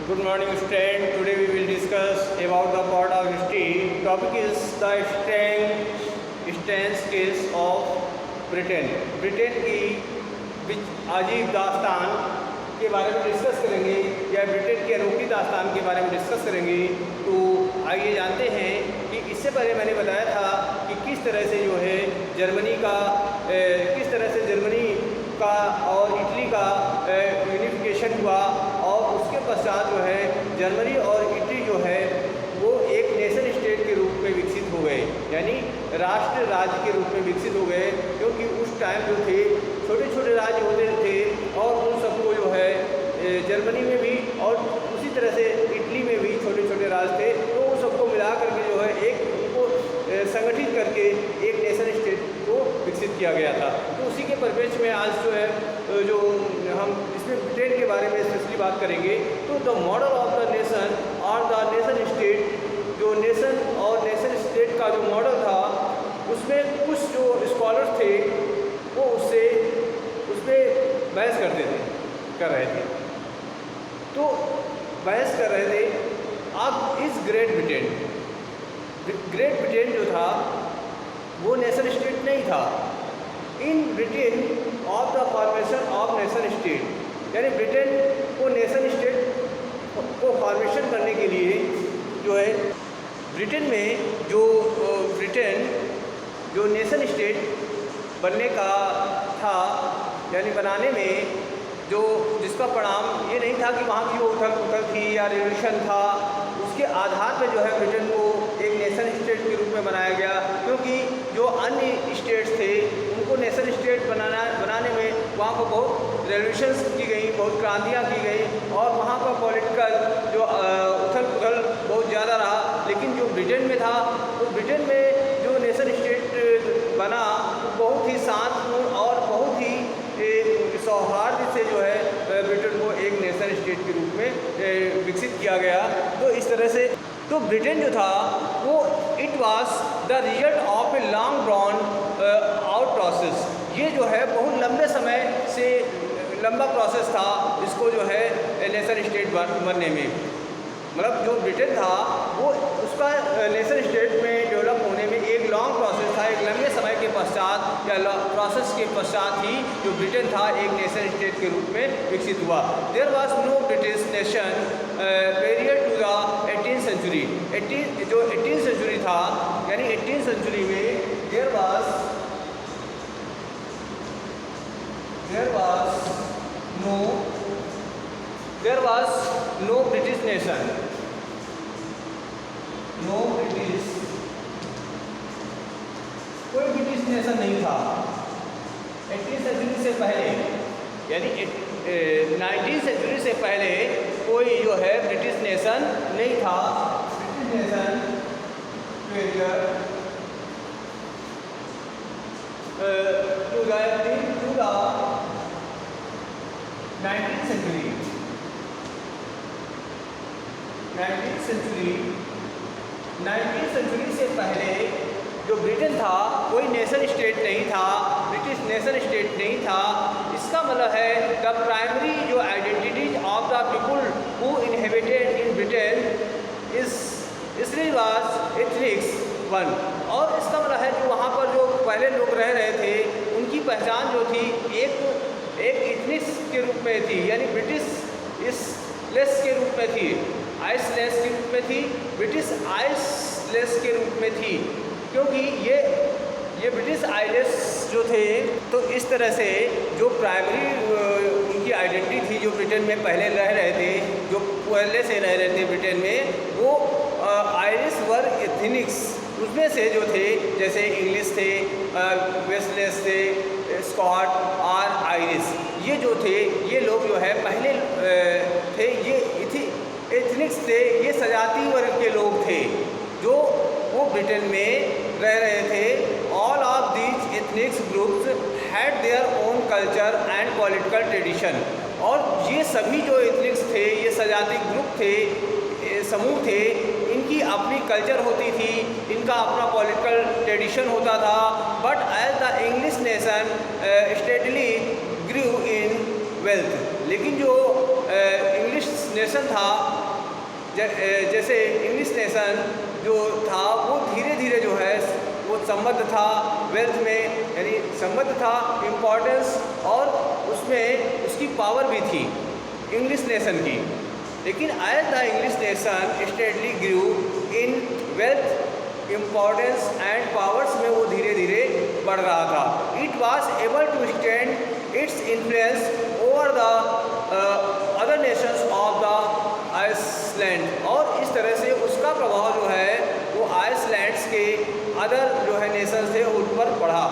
Good morning, student. Today we will discuss about the part of history. Topic is the stance case of Britain. Britain की अजीब दास्तान के बारे में discuss करेंगे या ब्रिटेन की अनोखी दास्तान के बारे में डिस्कस करेंगे। तो आइए जानते हैं कि इससे पहले मैंने बताया था कि किस तरह से जो है जर्मनी का और इटली का यूनिफिकेशन हुआ और उसके पश्चात जो है जर्मनी और इटली जो है वो एक नेशन स्टेट के रूप में विकसित हो गए, यानी राष्ट्र राज्य के रूप में विकसित हो गए। क्योंकि उस टाइम जो थे छोटे छोटे राज्य होते थे और उन सबको जो है जर्मनी में भी और उसी तरह से इटली में भी छोटे छोटे राज्य थे, तो उन सबको मिला करके जो है एक उनको संगठित करके एक नेशन स्टेट को विकसित किया गया था। तो उसी के परिप्रेक्ष्य में आज जो है जो हम इसमें ब्रिटेन के बारे में स्पेशली बात करेंगे। तो the model of the nation और द नेशन स्टेट, जो नेशन और नेशन स्टेट का जो मॉडल था उसमें कुछ जो स्कॉलर्स थे वो उसमें बहस कर रहे थे। तो बहस कर रहे थे अब इस ग्रेट ब्रिटेन जो था वो नेशन स्टेट नहीं था। In Britain of the formation of nation state, यानी ब्रिटेन को नेशन स्टेट को फॉर्मेशन करने के लिए जो है ब्रिटेन जो नेशन स्टेट बनने का था, यानी बनाने में जिसका परिणाम ये नहीं था कि वहाँ की जो उथल थी या रिवॉल्यूशन था, उसके आधार पर जो है ब्रिटेन को एक नेशन स्टेट के रूप में बनाया गया। क्योंकि जो अन्य स्टेट्स थे उनको नेशन स्टेट बनाने में वहाँ पर बहुत रेवोल्यूशंस की गई, बहुत क्रांतियाँ की गई और वहाँ पर पॉलिटिकल जो उथल पुथल बहुत ज़्यादा रहा। लेकिन जो ब्रिटेन में था, तो ब्रिटेन में जो नेशन स्टेट बना बहुत ही शांतपूर्ण और बहुत ही सौहार्द से जो है ब्रिटेन को एक नेशन स्टेट के रूप में विकसित किया गया। तो इस तरह से तो ब्रिटेन जो था वो it was the result of a long drawn out process. ये जो है बहुत लंबे समय से लंबा प्रोसेस था इसको जो है नेशन स्टेट बनने में। मतलब जो ब्रिटेन था वो उसका नेशन स्टेट में डेवलप होने में एक लॉन्ग प्रोसेस था, एक लंबे समय के पश्चात या प्रोसेस के पश्चात ही जो ब्रिटेन था एक नेशन स्टेट के रूप में विकसित हुआ। There was no British nation period to the 18th century. जो 18th सेंचुरी था, यानी 18th सेंचुरी में there was no British nation, कोई ब्रिटिश नेशन नहीं था 18th सेंचुरी से पहले, यानी 19th सेंचुरी से पहले कोई जो है ब्रिटिश नेशन नहीं था। British nation to the 19th century. 19th century से पहले जो ब्रिटेन था कोई नेशन स्टेट नहीं था, ब्रिटिश नेशन स्टेट नहीं था। इसका मतलब है द प्राइमरी जो identities of the people who inhabited in Britain was ethnics one. और इसका मतलब है जो वहाँ पर जो पहले लोग रह रहे थे उनकी पहचान जो थी एक एथनिक्स के रूप में थी, यानी ब्रिटिश इसलेस के रूप में थी, आइसलेस के रूप में थी, ब्रिटिश आइसलेस के रूप में थी। क्योंकि ये ब्रिटिश आइलेस जो थे, तो इस तरह से जो प्राइमरी उनकी आइडेंटिटी थी जो ब्रिटेन में पहले रह रहे थे, जो पहले से रह रहे थे ब्रिटेन में, वो आयरिश वर एथनिक्स उसमें से जो थे, जैसे इंग्लिश थे, वेस्टलेस थे, स्कॉट और आयरिश, ये जो थे ये लोग जो है पहले थे, ये एथनिक्स थे, ये सजाती वर्ग के लोग थे जो वो ब्रिटेन में रह रहे थे। All of these ethnics groups had their own culture and political tradition. और ये सभी जो एथनिक्स थे, ये सजाती ग्रुप थे, समूह थे, इनकी अपनी कल्चर होती थी, इनका अपना पॉलिटिकल ट्रेडिशन होता था। But as the English nation steadily grew in wealth, लेकिन जो इंग्लिश नेशन था, जैसे इंग्लिश नेशन जो था वो धीरे धीरे जो है वो समृद्ध था वेल्थ में, यानी समृद्ध था, इम्पोर्टेंस और उसमें उसकी पावर भी थी इंग्लिश नेशन की। लेकिन as the English nation steadily grew in wealth, importance and powers में वो धीरे धीरे बढ़ रहा था। It was able to stand its influence over the other nations of the Iceland, और इस तरह से उसका प्रभाव जो है वो आइसलैंड्स के अदर जो है नेशन थे उन पर बढ़ा।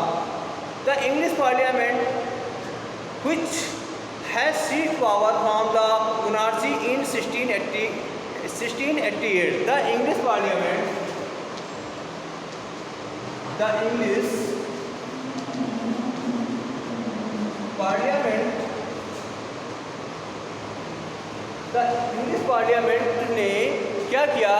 The English parliament which has seized power from the monarchy in 1688, the English parliament, the English Parliament ने क्या किया?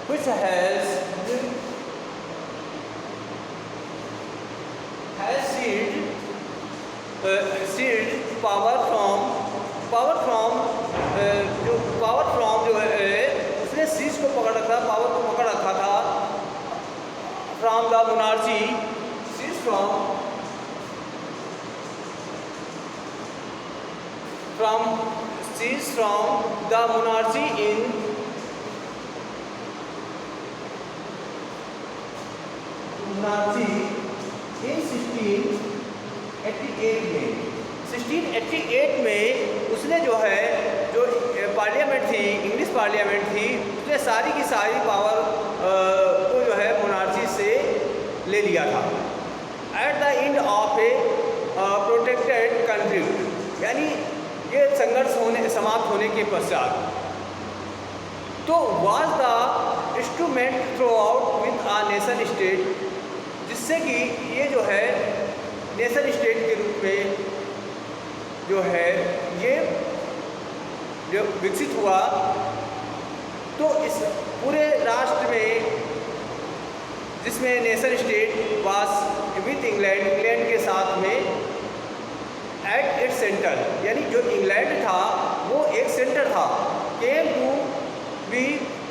which has seized power from जो है उसने सीज को पकड़ रखा, पावर को पकड़ रखा था from the monarchy, seize from the monarchy in 1688 में उसने जो है जो पार्लियामेंट थी, इंग्लिश पार्लियामेंट थी, उसने सारी की सारी पावर को जो है मोनार्ची से ले लिया था। At the end of a protected conflict, यानी ये संघर्ष समाप्त होने के पश्चात, तो was the instrument throughout with a nation state, जिससे कि ये जो है नेशन स्टेट के रूप में जो है ये जो विकसित हुआ, तो इस पूरे राष्ट्र में जिसमें नेशन स्टेट वास विथ इंग्लैंड के साथ में एट इट्स सेंटर, यानी जो इंग्लैंड था वो एक सेंटर था, came to be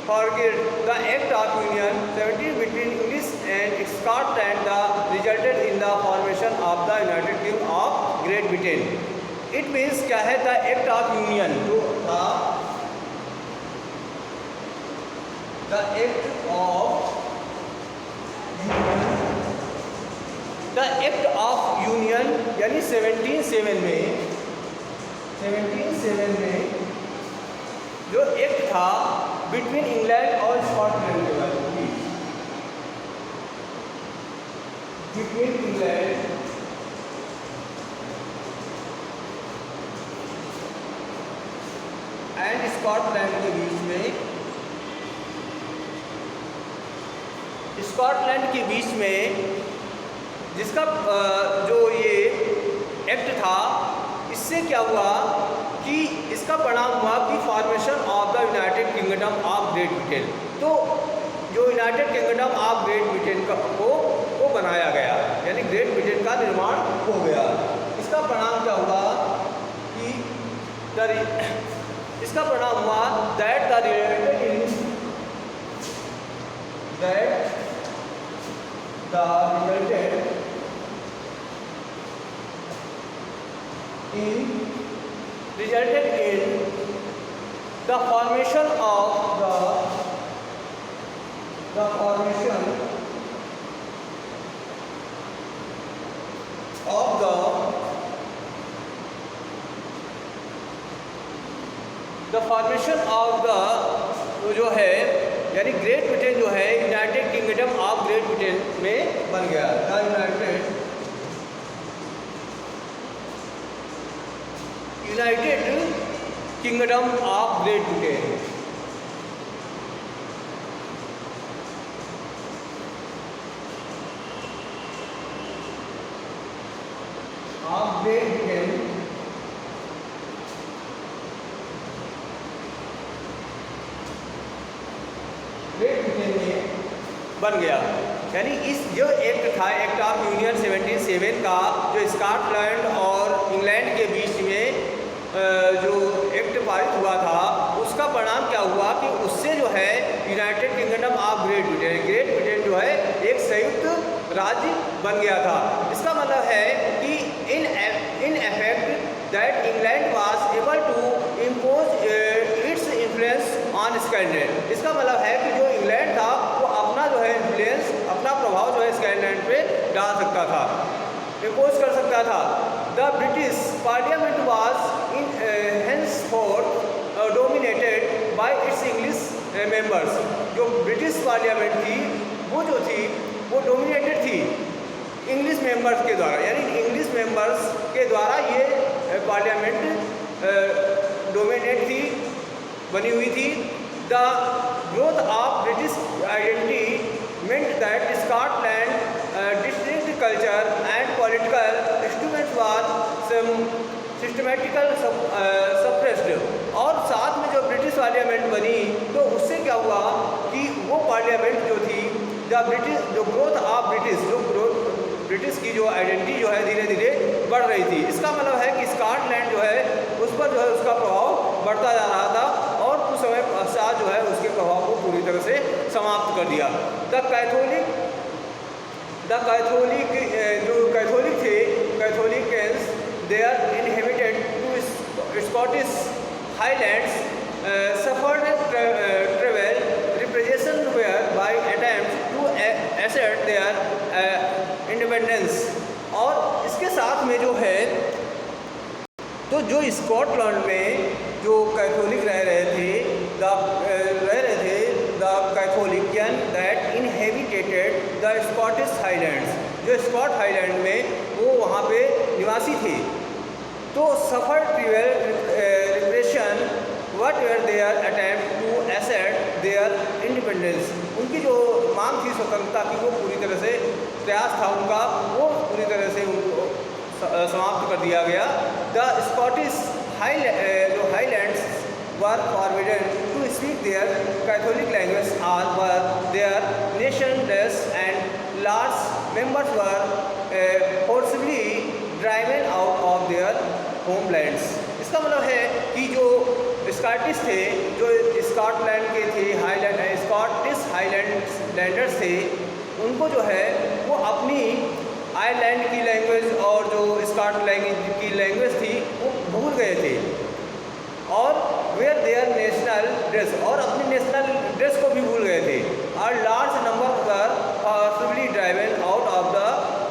forget the act of union 17 between English and Scotland the resulted in the formation of the United Kingdom of Great Britain. It means क्या है? The act of union जो था, the act of union यानी 1707 में जो act था between England और Scotland के बीच, बिटवीन इंग्लैंड एंड स्कॉटलैंड के बीच में, जिसका जो ये एक्ट था, इससे क्या हुआ कि इसका परिणाम हुआ कि formation of the United Kingdom of Great Britain. तो जो United Kingdom of Great Britain को बनाया गया, यानी ग्रेट ब्रिटेन का निर्माण हो गया। इसका परिणाम क्या हुआ कि इसका परिणाम हुआ that the resulted in the formation of the जो है यानी ग्रेट ब्रिटेन जो है United Kingdom of Great Britain में बन गया। The United Kingdom of Great Britain. Of Great Britain great Britain में बन गया। यानी इस जो एक्ट था, एक्ट ऑफ यूनियन 1707 का, जो स्कॉटलैंड और इंग्लैंड के बीच में जो एक्ट पारित हुआ था, उसका परिणाम क्या हुआ कि उससे जो है United Kingdom of Great Britain जो है एक संयुक्त राज्य बन गया था। इसका मतलब है कि in effect that England was able to impose its influence on Scotland. इसका मतलब है कि जो इंग्लैंड था वो अपना जो है इन्फ्लुएंस, अपना प्रभाव जो है स्कॉटलैंड पे डाल सकता था, इम्पोज कर सकता था। The British parliament was in henceforth dominated by its English members। जो ब्रिटिश पार्लियामेंट थी वो जो थी वो डोमिनेटेड थी इंग्लिश मेंबर्स के द्वारा, यानी इंग्लिश मेंबर्स के द्वारा ये पार्लियामेंट डोमिनेट थी, बनी हुई थी। The growth of British identity meant that Scotland distinct culture and political instruments was systematical suppressed. और साथ में जो ब्रिटिश पार्लियामेंट बनी तो उससे क्या हुआ कि वो पार्लियामेंट जो थी, जो ग्रोथ ऑफ ब्रिटिश की जो आइडेंटिटी जो है धीरे धीरे बढ़ रही थी। इसका मतलब है कि स्कॉटलैंड जो है उस पर जो है उसका प्रभाव बढ़ता जा रहा था और कुछ समय पश्चात जो है उसके प्रभाव को पूरी तरह से समाप्त कर दिया। द कैथोलिक थे, कैथोलिकन्स they are inhabited to Scottish Highlands suffered travel repression were by attempts to assert their independence। और इसके साथ में जो है तो जो स्कॉटलैंड में जो कैथोलिक रह रहे थे the Catholics that inhabited the Scottish Highlands, जो स्कॉट हाईलैंड में वो वहाँ पे निवासी थे, तो suffer repression what were their attempt to assert their independence. उनकी जो मांग थी स्वतंत्रता की वो पूरी तरह से प्रयास था उनका, वो पूरी तरह से उनको समाप्त कर दिया गया। The Scottish Highlands were forbidden to speak their Catholic language और were their nation dress and large members were forcibly driven out of their homelands. इसका मतलब है कि जो स्कॉटिश थे, जो स्कॉटलैंड के थे, स्कॉटिश हाईलैंडर्स थे, उनको जो है वो अपनी आयरलैंड की लैंग्वेज और जो स्कॉटलैंड की लैंग्वेज थी वो भूल गए थे, और वेयर देयर नेशनल ड्रेस, और अपनी नेशनल ड्रेस को भी भूल गए थे। और large number were forcibly driven out of the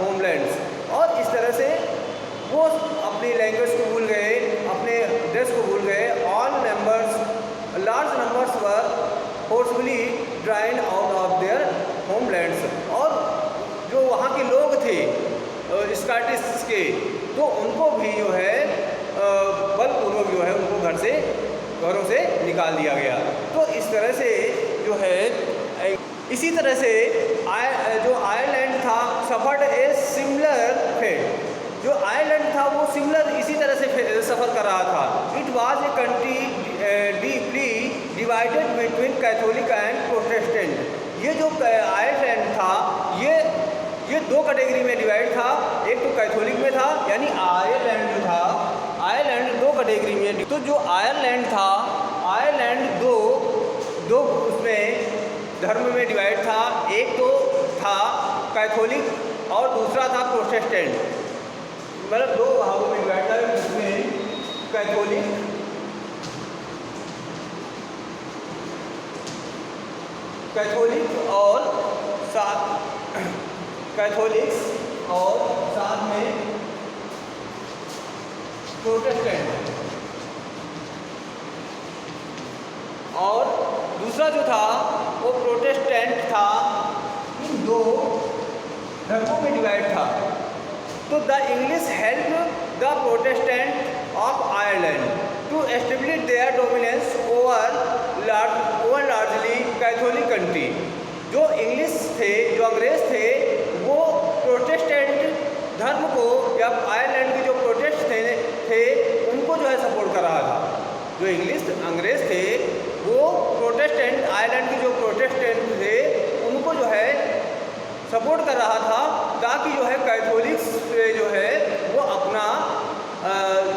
homelands. और इस तरह से वो अपनी लैंग्वेज को भूल गए, अपने ड्रेस को भूल गए। Large numbers were forcefully driven out of their homelands. और जो वहाँ के लोग थे स्कॉटिश के, तो उनको भी जो है बलपूर्वक जो है उनको घरों से निकाल दिया गया। तो इस तरह से जो है, इसी तरह से जो आयरलैंड था सफर्ड ए सिमिलर फेट। जो आयरलैंड था वो सिमिलर इसी तरह से सफ़र कर रहा था। It was a country deeply divided between Catholic and Protestant. ये जो आयरलैंड था ये दो कैटेगरी में डिवाइड था। एक तो कैथोलिक में था, यानी आयरलैंड जो था, आयरलैंड दो कैटेगरी में। तो जो आयरलैंड था, आयरलैंड दो उसमें धर्म में डिवाइड था। एक तो था कैथोलिक और दूसरा था प्रोटेस्टेंट, मतलब दो भागों में डिवाइड था, जिसमें कैथोलिक्स और साथ में प्रोटेस्टेंट। और दूसरा जो था वो प्रोटेस्टेंट था। इन दो धर्मों में डिवाइड था। तो the English help the Protestant of Ireland to establish their dominance over largely Catholic country. जो इंग्लिश थे, जो अंग्रेज थे, वो प्रोटेस्टेंट धर्म को, या आयरलैंड के जो प्रोटेस्ट थे उनको जो है सपोर्ट कर रहा था। जो अंग्रेज थे वो प्रोटेस्टेंट, आयरलैंड के जो प्रोटेस्टेंट सपोर्ट कर रहा था ताकि जो है कैथोलिक्स पे जो है वो अपना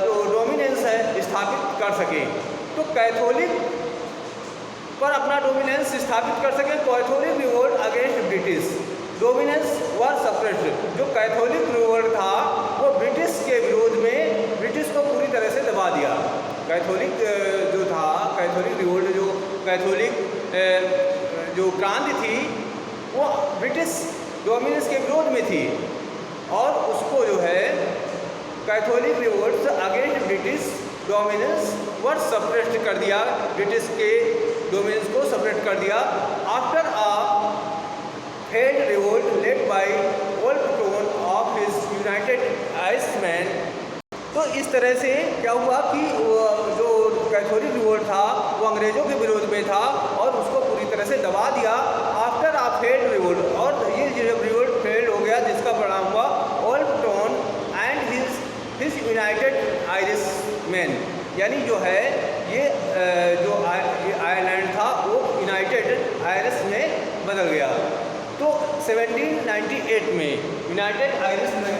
जो डोमिनेंस है स्थापित कर सके। तो कैथोलिक पर अपना डोमिनेंस स्थापित कर सके। Catholic revolt against British, dominance व सप्रेस्ड। जो कैथोलिक रिवोल्ट था वो ब्रिटिश के विरोध में ब्रिटिश को पूरी तरह से दबा दिया। कैथोलिक जो था, कैथोलिक रिवोल्ट, जो कैथोलिक जो क्रांति थी वो ब्रिटिश डोमिनेंस के विरोध में थी और उसको जो है Catholic revolt against British dominance व सप्रेस्ड कर दिया, ब्रिटिश के डोमिनेंस को सप्रेट कर दिया। After a failed revolt led by Wolfe Tone of his United Irishmen. तो इस तरह से क्या हुआ कि जो कैथोलिक रिवोल्ट था वो अंग्रेज़ों के विरोध में था और उसको पूरी तरह से दबा दिया। आफ्टर आ फेल्ड रिवोल्ट, और ये जब रिवोल्ट फेल्ड हो गया जिसका परिणाम हुआ वोल्फटोन एंड हिज यूनाइटेड आयरिशमैन, यानी जो है ये जो आयरलैंड था वो यूनाइटेड आयरिश में बदल गया। तो 1798 में यूनाइटेड आयरिशमैन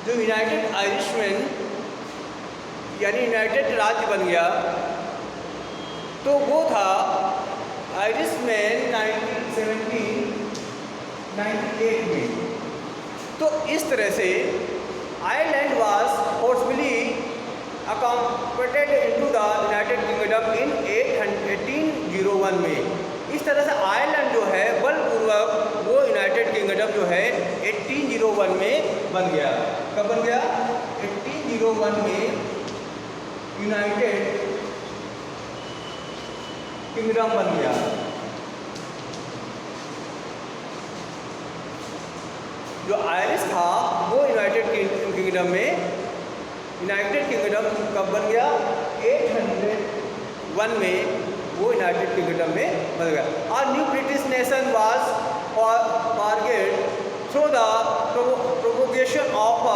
जो यूनाइटेड आयरिशमैन यानी यूनाइटेड राज्य बन गया, तो वो था आयरिशमैन 1798 में। तो इस तरह से Ireland was forcefully accommodated into the United Kingdom in 1801 में। इस तरह से आयरलैंड जो है बलपूर्वक वो यूनाइटेड किंगडम जो है 1801 में बन गया। कब बन गया? 1801 में यूनाइटेड किंगडम बन गया। जो आयरिश था वो यूनाइटेड किंगडम में, यूनाइटेड किंगडम कब बन गया? 801 में वो यूनाइटेड किंगडम में बन गया। और new British nation was forget through the propagation of a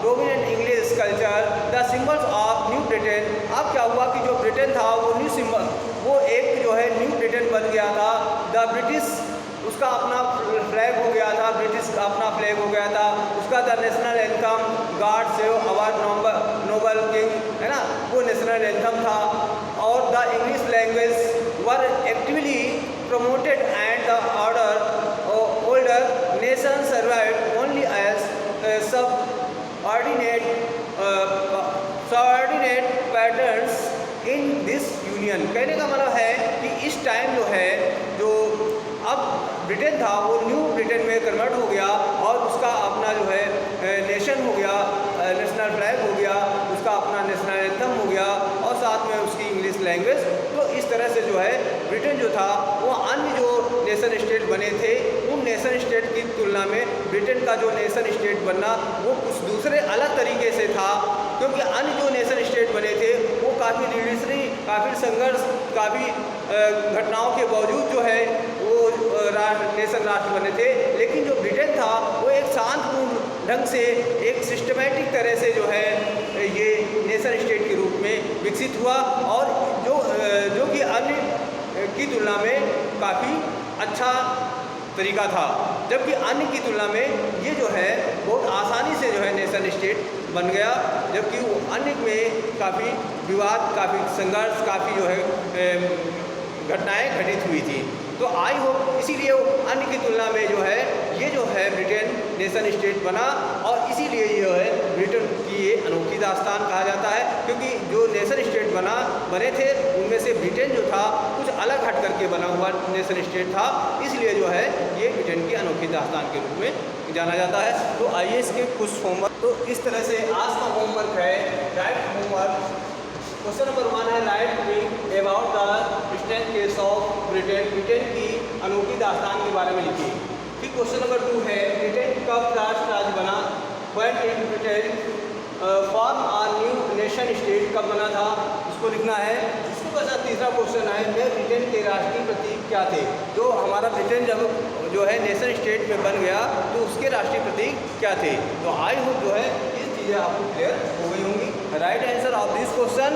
dominant English culture the symbols of new Britain. अब क्या हुआ कि जो ब्रिटेन था वो न्यू सिंबल, वो एक जो है न्यू ब्रिटेन बन गया था। द ब्रिटिश उसका अपना फ्लैग हो गया था, ब्रिटिश का अपना फ्लैग हो गया था। उसका the national anthem God save our noble king, है ना, वो नेशनल एंथम था। और the English language were actively promoted and the older nation survived only as subordinate patterns in this union। कहने का मतलब है कि इस टाइम जो है जो अब ब्रिटेन था वो न्यू ब्रिटेन में कन्वर्ट हो गया और उसका अपना जो है नेशन हो गया, नेशनल फ्लैग हो गया, उसका अपना नेशनल एंथम हो गया और साथ में उसकी इंग्लिश लैंग्वेज। तो इस तरह से जो है ब्रिटेन जो था वो अन्य जो नेशन स्टेट बने थे उन नेशन स्टेट की तुलना में ब्रिटेन का जो नेशन स्टेट बनना वो कुछ दूसरे अलग तरीके से था, क्योंकि अन्य जो नेशन स्टेट बने थे वो काफ़ी रिवॉल्यूशनरी, काफ़ी संघर्ष, काफ़ी घटनाओं के बावजूद जो है वो नेशन राष्ट्र बने थे। लेकिन जो ब्रिटेन था वो एक शांतपूर्ण ढंग से, एक सिस्टमेटिक तरह से जो है ये नेशन स्टेट के रूप में विकसित हुआ और जो कि अन्य की तुलना में काफ़ी अच्छा तरीका था, जबकि अन्य की तुलना में ये जो है बहुत आसानी से जो है नेशन स्टेट बन गया, जबकि वो अन्य में काफ़ी विवाद, काफ़ी संघर्ष, काफ़ी जो है घटनाएं घटित हुई थी। तो आई होप इसीलिए अन्य की तुलना में जो है ये जो है ब्रिटेन नेशन स्टेट बना और इसीलिए ये जो है ब्रिटेन की ये अनोखी दास्तान कहा जाता है, क्योंकि जो नेशन स्टेट बने थे उनमें से ब्रिटेन जो था कुछ अलग हट करके बना हुआ नेशन स्टेट था, इसलिए जो है ये ब्रिटेन की अनोखी दास्तान के रूप में जाना जाता है। तो आइए इसके कुछ होमवर्क, तो इस तरह से आज का होमवर्क है राइट होमवर्क। क्वेश्चन नंबर 1 है right wing about the strength case of Britain, Britain की अनोखी दास्तान के बारे में लिखिए। फिर क्वेश्चन नंबर 2 है ब्रिटेन कब राष्ट्र राज्य बना, when did Britain form a new nation state, कब बना था, इसको लिखना है। इसके बाद तीसरा क्वेश्चन है में ब्रिटेन के राष्ट्रीय प्रतीक क्या थे। जो हमारा ब्रिटेन जब जो है नेशन स्टेट में बन गया तो उसके राष्ट्रीय प्रतीक क्या थे। तो आई होप जो है चीज़ें आपको क्लियर हो गई होंगी। Right answer of this question